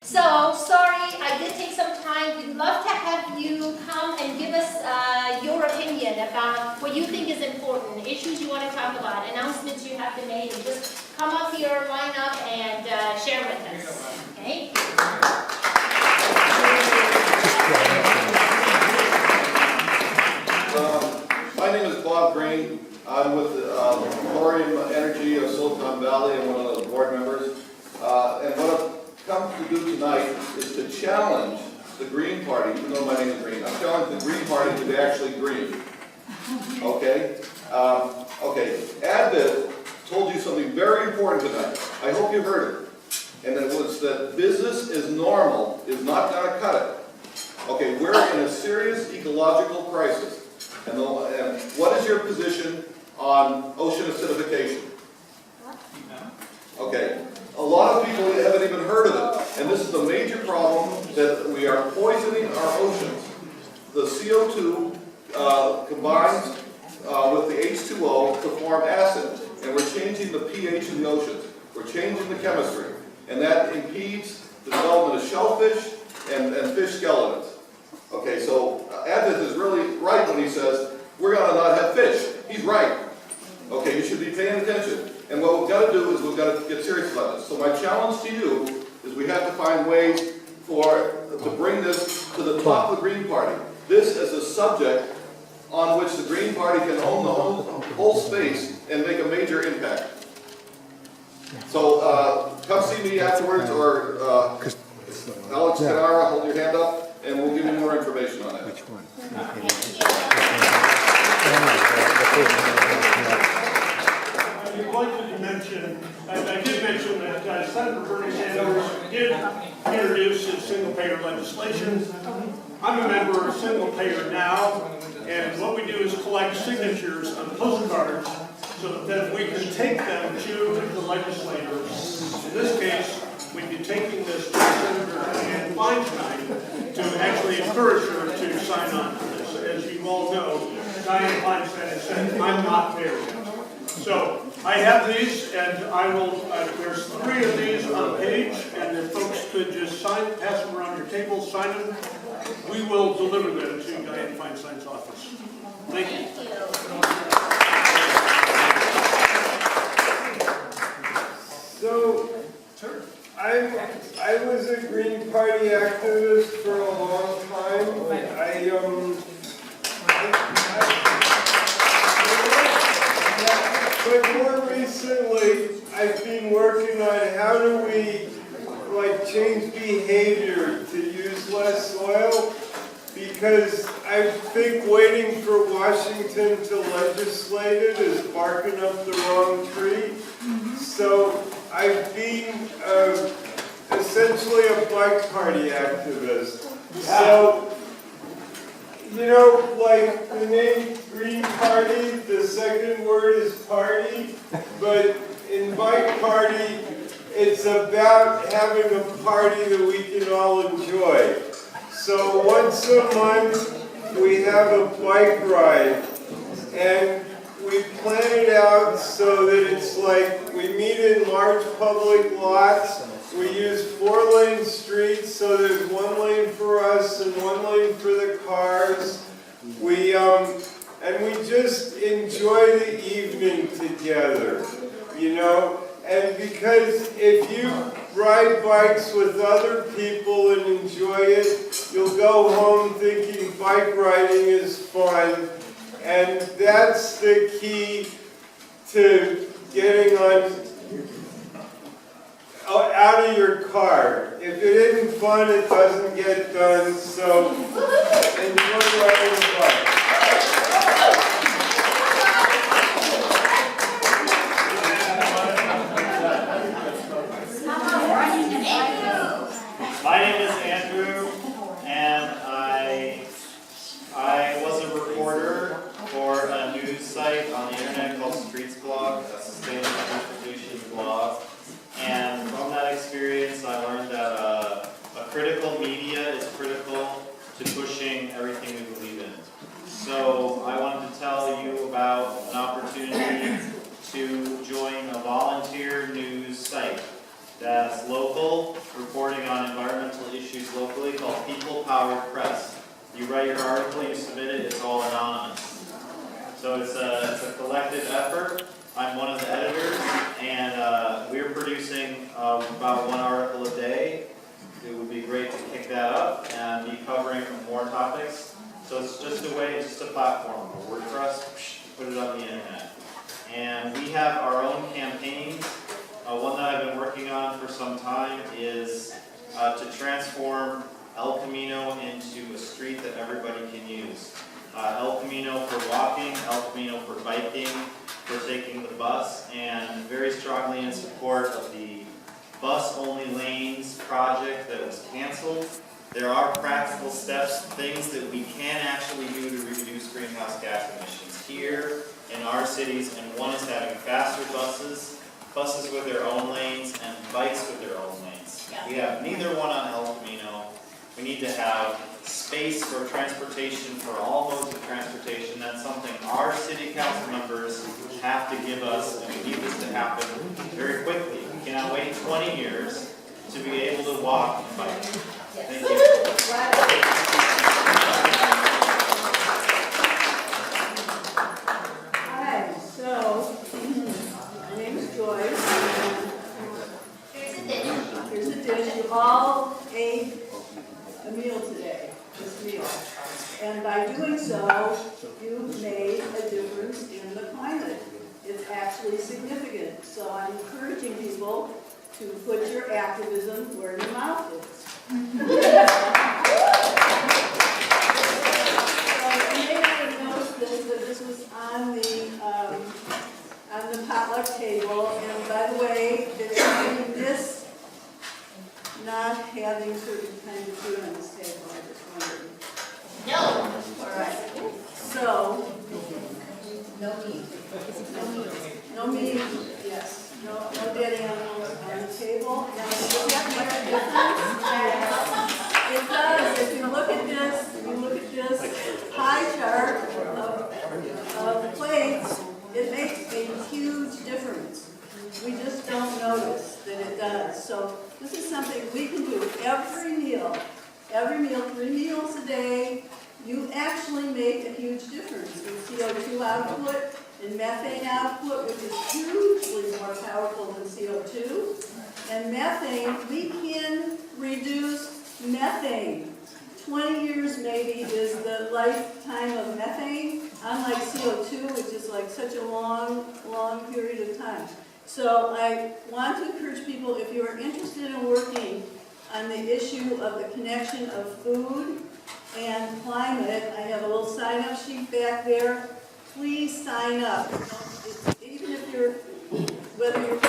So, sorry, I did take some time. We'd love to have you come and give us your opinion about what you think is important, issues you want to talk about, announcements you have to make, and just come up here, line up, and share with us. Okay? My name is Bob Green. I'm with Thorium Energy of Silicon Valley. I'm one of the board members. And what I've come to do tonight is to challenge the Green Party, even though my name is Green. I'm challenging the Green Party to be actually green. Okay? Okay. Advent told you something very important tonight. I hope you heard it. And it was that business is normal is not going to cut it. Okay, we're in a serious ecological crisis. And what is your position on ocean acidification? Okay, a lot of people haven't even heard of it. And this is a major problem that we are poisoning our oceans. The CO2 combines with the H2O to form acid. And we're changing the pH in the oceans. We're changing the chemistry. And that impedes the development of shellfish and fish skeletons. Okay, so Advent is really right when he says, we're going to not have fish. He's right. Okay, you should be paying attention. And what we've got to do is we've got to get serious about this. So my challenge to you is we have to find ways to bring this to the top of the Green Party. This is a subject on which the Green Party can own the whole space and make a major impact. So come see me afterwards, or Alex, Clara, hold your hand up, and we'll give you more information on that. Which one? I'd like to mention, I did mention that Senator Bernie Sanders did introduce his single-payer legislation. I'm a member of Single Payer now, and what we do is collect signatures on postcards so that we can take them to the legislators. In this case, we'd be taking this to Senator Dianne Feinstein to actually encourage her to sign on to this. As you all know, Dianne Feinstein has said, I'm not there yet. So I have these, and I will, there's 3 of these on the page, and if folks could just sign, pass them around your table, sign them, we will deliver them to Dianne Feinstein's office. Thank you. So, I was a Green Party activist for a long time. But more recently, I've been working on how do we change behavior to use less oil, because I think waiting for Washington to legislate it is barking up the wrong tree. So I've been essentially a bike party activist. So, you know, like the name Green Party, the second word is party, but in bike party, it's about having a party that we can all enjoy. So once a month, we have a bike ride, and we plan it out so that it's like we meet in large public lots. We use 4-lane streets, so there's 1 lane for us and 1 lane for the cars. And we just enjoy the evening together, you know. And because if you ride bikes with other people and enjoy it, you'll go home thinking bike riding is fun. And that's the key to getting out of your car. If it isn't fun, it doesn't get done, so enjoy riding a bike. My name is Andrew, and I was a reporter for a news site on the internet called Streets Blog, a sustainable transportation blog. And from that experience, I learned that a critical media is critical to pushing everything we believe in. So I wanted to tell you about an opportunity to join a volunteer news site that's local, reporting on environmental submit it, it's all anonymous. So it's a collective effort. I'm one of the editors, and we're producing about 1 article a day. It would be great to kick that up and be covering more topics. So it's just a way, just a platform for WordPress, put it on the internet. And we have our own campaigns. One that I've been working on for some time is to transform El Camino into a street that everybody can use. El Camino for walking, El Camino for biking, for taking the bus, and very strongly in support of the bus-only lanes project that was canceled. There are practical steps, things that we can actually do to reduce greenhouse gas emissions here in our cities, and one is having faster buses, buses with their own lanes, and bikes with their own lanes. We have neither one on El Camino. We need to have space for transportation for all modes of transportation. That's something our city council members have to give us, and we need this to happen very quickly. We cannot wait 20 years to be able to walk and bike. Thank you. Hi, so my name is Joyce. Here's a dish. You all ate a meal today, this meal. And by doing so, you've made a difference in the climate. It's actually significant. So I'm encouraging people to put your activism where your mouth is. So you may not have noticed this, but this was on the potluck table. And by the way, did anybody miss not having certain kind of food on this table? I just wondered. No. All right. So, no meat, yes. No dead animals on the table. Now, does that make a difference? It does. If you look at this pie chart of the plates, it makes a huge difference. We just don't notice that it does. So this is something we can do every meal, 3 meals a day. You actually make a huge difference in CO2 output, in methane output, which is hugely more powerful than CO2. And methane, we can reduce methane. 20 years maybe is the lifetime of methane, unlike CO2, which is like such a long period of time. So I want to encourage people, if you are interested in working on the issue of the connection of food and climate, I have a little sign-up sheet back there. Please sign up. Even if whether you're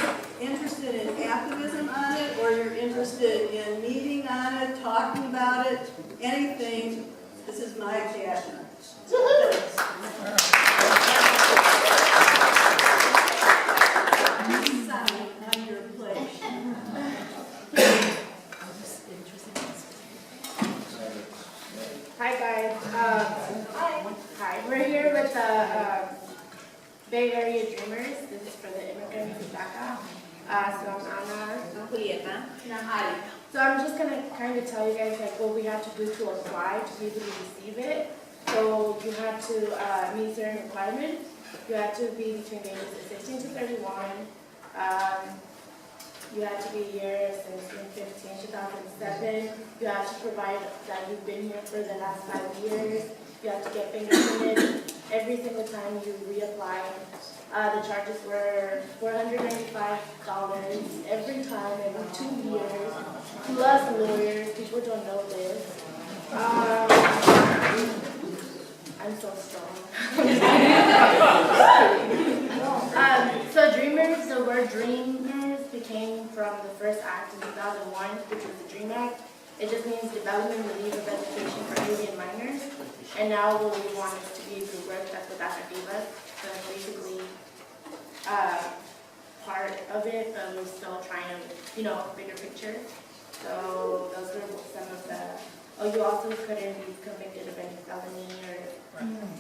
interested in activism on it or you're interested in meeting on it, talking about it, anything, this is my passion. Sign on your plate. Hi guys. Hi. We're here with the Bay Area Dreamers. This is for the immigrants in DACA. So I'm Anna. I'm Julieta. Hi. So I'm just gonna kind of tell you guys like what we have to do to apply to be able to receive it. So you have to meet certain requirements. You have to be between the ages of 16 to 31. You have to be here since 2007. You have to provide that you've been here for the last 5 years. You have to get fingerprinted every single time you reapply. The charges were $495 every time, every 2 years, plus lawyers. People don't know this. I'm so strong. So Dreamers, the word Dreamers became from the first act in 2001, which was the DREAM Act. It just means development, relief, of education for alien minors. And now what we want is to be able to work. That's what DACA gave us. So it's basically part of it, but we're still trying to, bigger picture. So those were some of the. Oh, you also couldn't be convicted of any felony or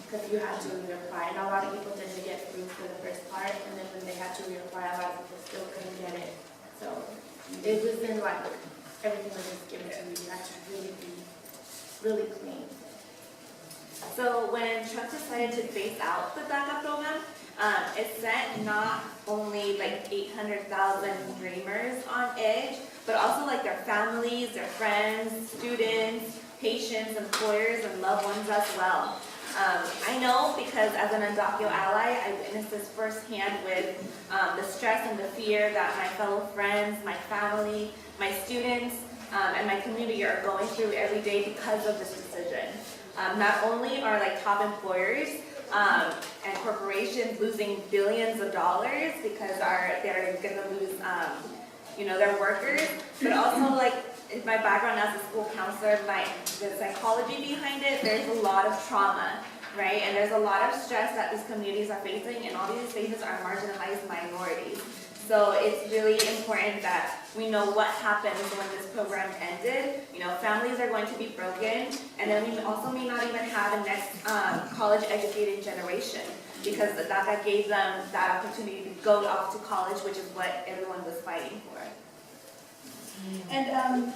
because you had to reapply. And a lot of people didn't get through for the first part, and then when they had to reapply, a lot of people still couldn't get it. So it wasn't like everything was just given to you. You had to really be really clean. So when Trump decided to phase out the DACA program, it sent not only like 800,000 dreamers on edge, but also like their families, their friends, students, patients, employers, and loved ones as well. I know because as an undocumented ally, I witnessed this firsthand with the stress and the fear that my fellow friends, my family, my students, and my community are going through every day because of this decision. Not only are like top employers and corporations losing billions of dollars because they're going to lose their workers, but also like my background as a school counselor, the psychology behind it, there's a lot of trauma, right? And there's a lot of stress that these communities are facing, and all these spaces are marginalized minorities. So it's really important that we know what happens when this program ended. Families are going to be broken, and then we also may not even have a next college-educated generation, because the DACA gave them that opportunity to go off to college, which is what everyone was fighting for. And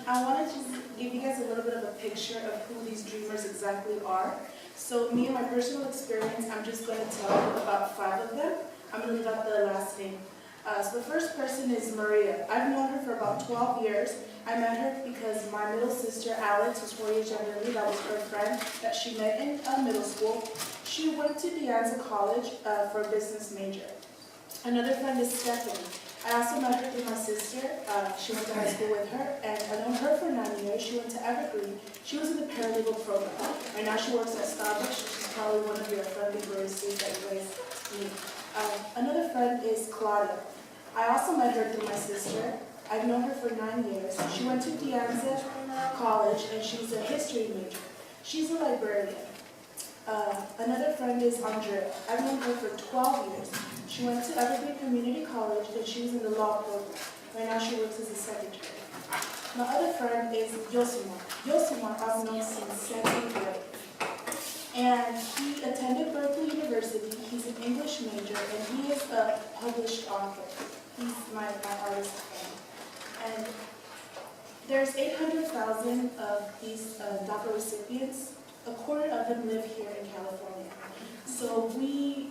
I wanted to give you guys a little bit of a picture of who these dreamers exactly are. So me and my personal experience, I'm just going to tell you about 5 of them. I'm going to leave out the last name. So the first person is Maria. I've known her for about 12 years. I met her because my middle sister, Alex, was 4 years younger than me. That was her friend that she met in middle school. She went to De Anza College for a business major. Another friend is Stephanie. I also met her through my sister. She went to high school with her, and I've known her for 9 years. She went to Evergreen. She was in the paralegal program. Right now she works at Starbucks. She's probably one of your friendly baristas that you guys meet. Another friend is Clara. I also met her through my sister. I've known her for 9 years. She went to De Anza College, and she's a history major. She's a librarian. Another friend is Andrea. I've known her for 12 years. She went to Evergreen Community College, and she was in the law program. Right now she works as a secretary. My other friend is Yosimar. Yosimar I've known since 7th grade. And he attended Berkeley University. He's an English major, and he is a published author. He's my artist friend. And there's 800,000 of these DACA recipients. A quarter of them live here in California. So we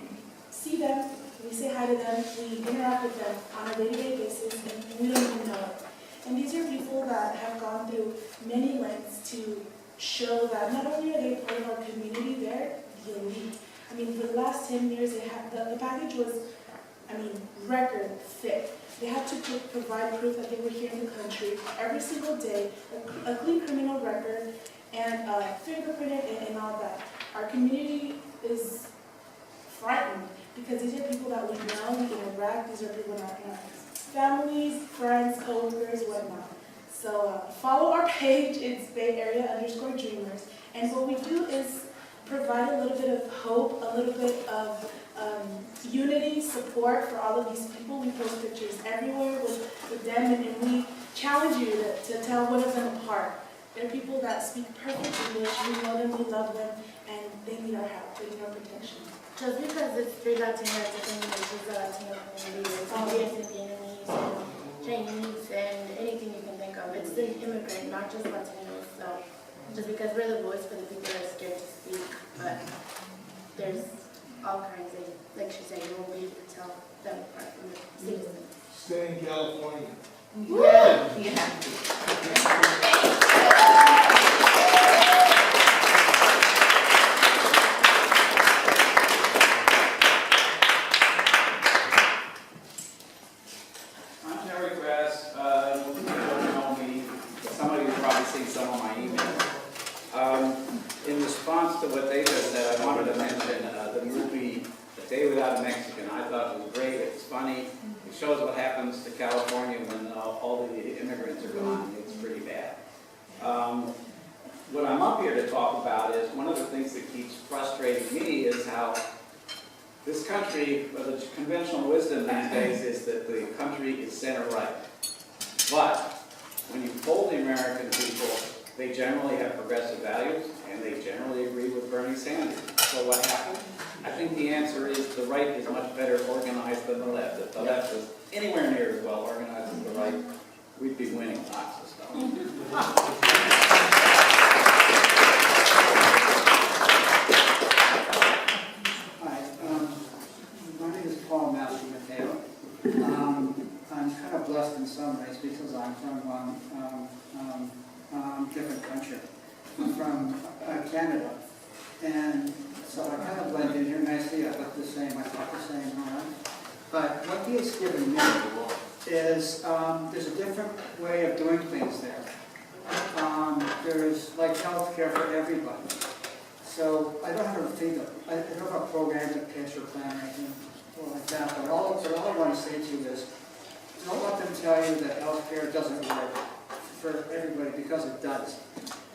see them, we say hi to them, we interact with them on a day-to-day basis, and we don't even know it. And these are people that have gone through many lengths to show that not only are they part of our community, they're the elite. I mean, for the last 10 years, the package was, record thick. They had to provide proof that they were here in the country every single day, a clean criminal record, and fingerprinted and all that. Our community is frightened because these are people that we know, we interact, these are people in our families, friends, co-workers, whatnot. So follow our page, it's Bay Area _Dreamers. And what we do is provide a little bit of hope, a little bit of unity, support for all of these people. We post pictures everywhere with them, and we challenge you to tell one of them apart. They're people that speak perfect English, we know them, we love them, and they need our help, they need our protection. Just because it's 3 Latinas, it doesn't mean it's just a Latino community. It's Indians and Vietnamese and Chinese and anything you can think of. It's an immigrant, not just Latinos. So just because we're the voice for the people that are scared to speak, but there's all kinds of, like she said, you won't be able to tell them apart from the citizens. Stay in California. Yeah. In response to what they just said, I wanted to mention the movie A Day Without a Mexican. I thought it was great, it's funny, it shows what happens to California when all the immigrants are gone. It's pretty bad. What I'm up here to talk about is one of the things that keeps frustrating me is how this country, the conventional wisdom these days is that the country is center-right. But when you poll the American people, they generally have progressive values, and they generally agree with Bernie Sanders. So what happened? I think the answer is the right is much better organized than the left. If the left was anywhere near as well organized as the right, we'd be winning lots of stuff. from Canada, and so I kind of blend in here nicely. I look the same, I talk the same, all right? But what he has given me is there's a different way of doing things there. There's like healthcare for everybody. So I don't have a thing, I don't have a program to pitch or plan or anything like that. But all I want to say to you is, don't let them tell you that healthcare doesn't work for everybody, because it does.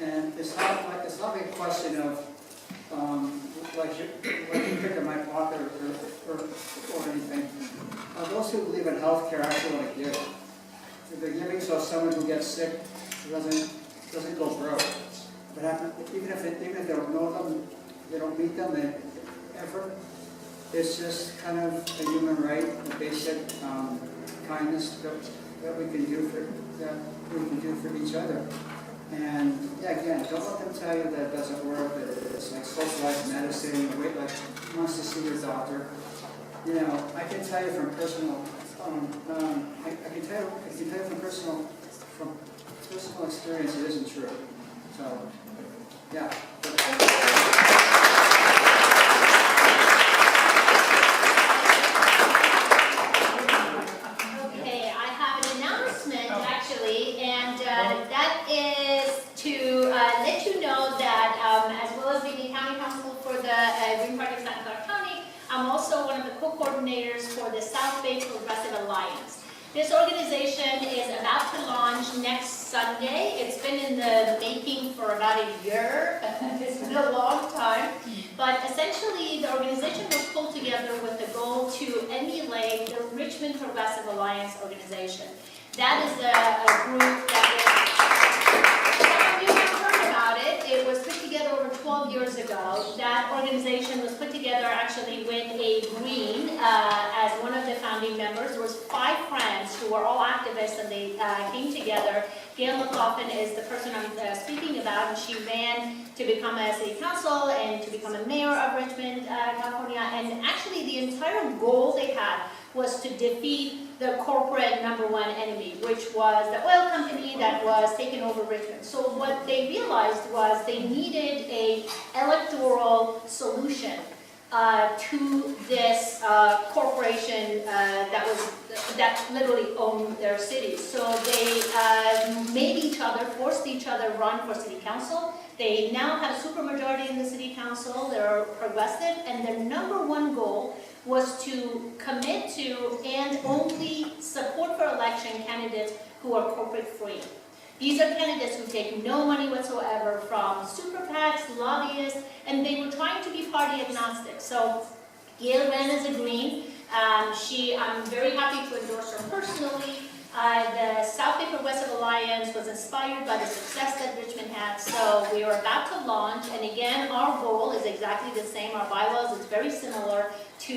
And it's not a question of like you pick in my pocket or anything. Those who believe in healthcare actually want to give. If they're giving so someone who gets sick doesn't go broke. But even if they don't know them, they don't meet them ever, it's just kind of a human right, a basic kindness that we can do for each other. And yeah, again, don't let them tell you that it doesn't work, that it's like socialized medicine, or wait, like wants to see your doctor. You know, I can tell you from personal, I can tell you from personal experience, it isn't true. So, yeah. Okay, I have an announcement actually, and that is to let you know that as well as being county council for the Green Party of Santa Clara County, I'm also one of the co-coordinators for the South Bay Progressive Alliance. This organization is about to launch next Sunday. It's been in the making for about a year. It's been a long time. But essentially, the organization was pulled together with the goal to emulate the Richmond Progressive Alliance organization. That is a group that is, some of you have heard about it. It was put together over 12 years ago. That organization was put together actually with a Green as one of the founding members. There was 5 friends who were all activists, and they came together. Gail McLaughlin is the person I'm speaking about, and she ran to become a city council and to become a mayor of Richmond, California. And actually the entire goal they had was to defeat the corporate #1 enemy, which was the oil company that was taking over Richmond. So what they realized was they needed an electoral solution to this corporation that literally owned their cities. So they made each other, forced each other run for city council. They now have a supermajority in the city council. They're progressive, and their #1 goal was to commit to and only support for election candidates who are corporate free. These are candidates who take no money whatsoever from super PACs, lobbyists, and they were trying to be party agnostic. So Gail ran as a Green. I'm very happy to endorse her personally. The South Bay Progressive Alliance was inspired by the success that Richmond had, so we are about to launch, and again, our goal is exactly the same. Our bylaws is very similar to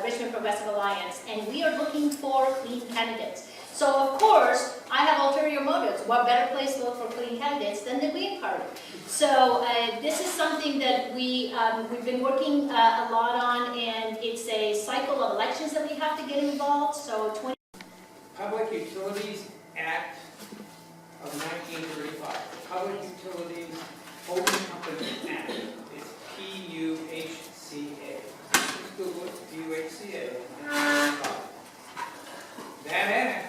Richmond Progressive Alliance, and we are looking for clean candidates. So of course, I have ulterior motives. What better place to look for clean candidates than the Green Party? So this is something that we've been working a lot on, and it's a cycle of elections that we have to get involved. So Public Utilities Act of 1935. Public Utilities Holding Company Act. It's PUHCA. Just Google it, PUHCA. That act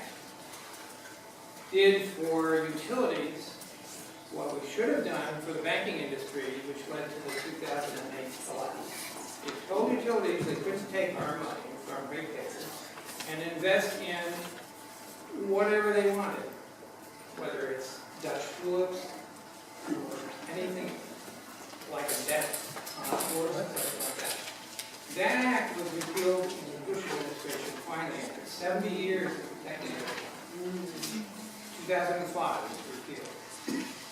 did for utilities what we should have done for the banking industry, which led to the 2008 collapse. It told utilities they couldn't take our money from ratepayers and invest in whatever they wanted, whether it's Dutch tulips or anything like a debt on a floor, something like that. That act was repealed in the Bush administration finally after 70 years of protecting it. 2005 was repealed.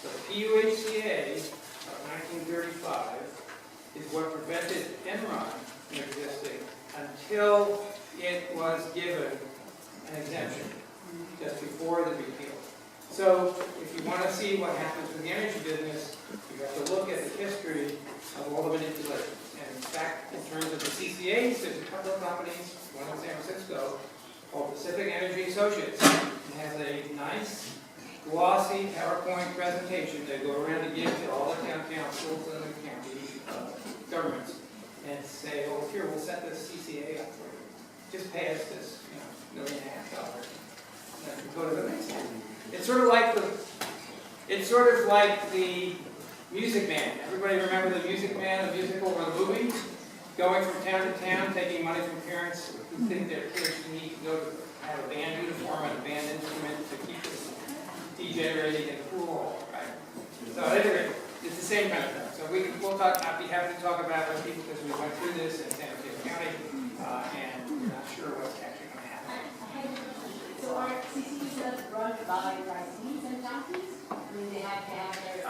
So the PUHCA of 1935 is what prevented Enron from existing until it was given an exemption just before the repeal. So if you want to see what happens in the energy business, you have to look at the history of all the manipulations. And in fact, in terms of the CCAs, there's a couple of companies, one in San Francisco, called Pacific Energy Associates. It has a nice glossy PowerPoint presentation they go around to give to all the town councils and the county governments and say, oh, here, we'll set this CCA up for you. Just pay us this, $1.5 million. And then go to the next one. It's sort of like the Music Man. Everybody remember the Music Man, the musical or the movie? Going from town to town, taking money from parents who think their kids need to go to have a band uniform and a band instrument to keep the DJ rating in the pool hall, right? So at any rate, it's the same kind of thing. So we'll talk. I'd be happy to talk about it with people because we went through this in San Diego County, and we're not sure what's actually going to happen. So are CCs run by cities and counties? I mean, they have to have their.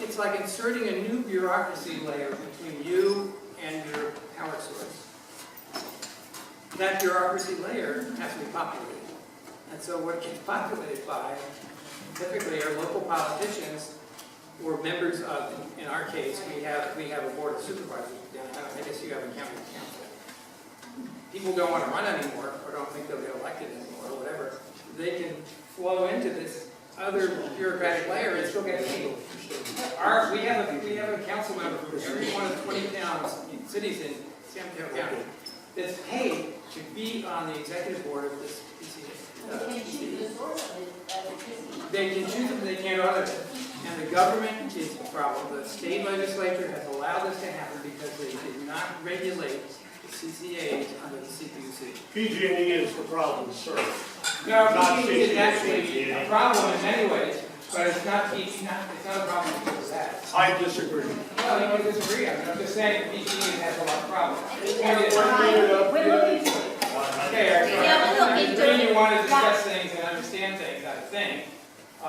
It's like inserting a new bureaucracy layer between you and your power source. That bureaucracy layer has to be populated. And so what it gets populated by, typically are local politicians or members of, in our case, we have a board of supervisors downtown. I guess you have a county council. People don't want to run anymore or don't think they'll get elected anymore or whatever. They can flow into this other bureaucratic layer and still get paid. We have a council member from every one of the 20 towns, cities in San Diego County that's paid to be on the executive board of this PCA. They can choose the source of electricity. They can choose it, but they can't audit it. And the government is the problem. The state legislature has allowed this to happen because they did not regulate the CCAs under the CPUC. PG&E is the problem, sir. No, PG&E is actually a problem in many ways, but it's not a problem because of that. I disagree. Well, you might disagree. I'm just saying PG&E has a lot of problems. Okay, you want to discuss things and understand things, I think. I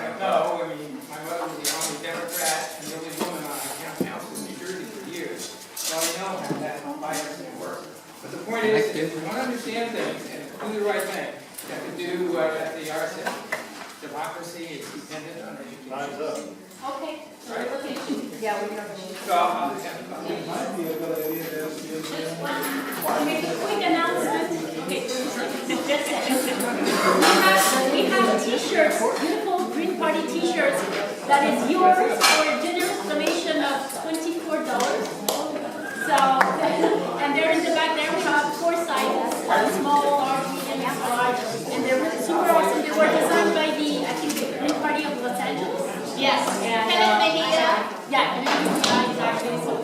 don't know. I mean, my mother was the only Democrat and the only woman on the town council in New Jersey for years. So I know how that bias can work. But the point is, if we want to understand things and do the right thing, you have to do what FDR said. Democracy is dependent on education. Time's up. Okay, so Right. we're looking at Yeah, we don't. So I'll just have to It might be a good idea to ask the make a quick announcement. Okay, just a second. We have t-shirts, beautiful Green Party t-shirts, that is yours for a generous donation of $24. So, and they're in the back there, we have 4 sizes, small, large, medium, and large, and they're really super awesome. They were designed by I think the Green Party of Los Angeles. Yes, and maybe, yeah, exactly. So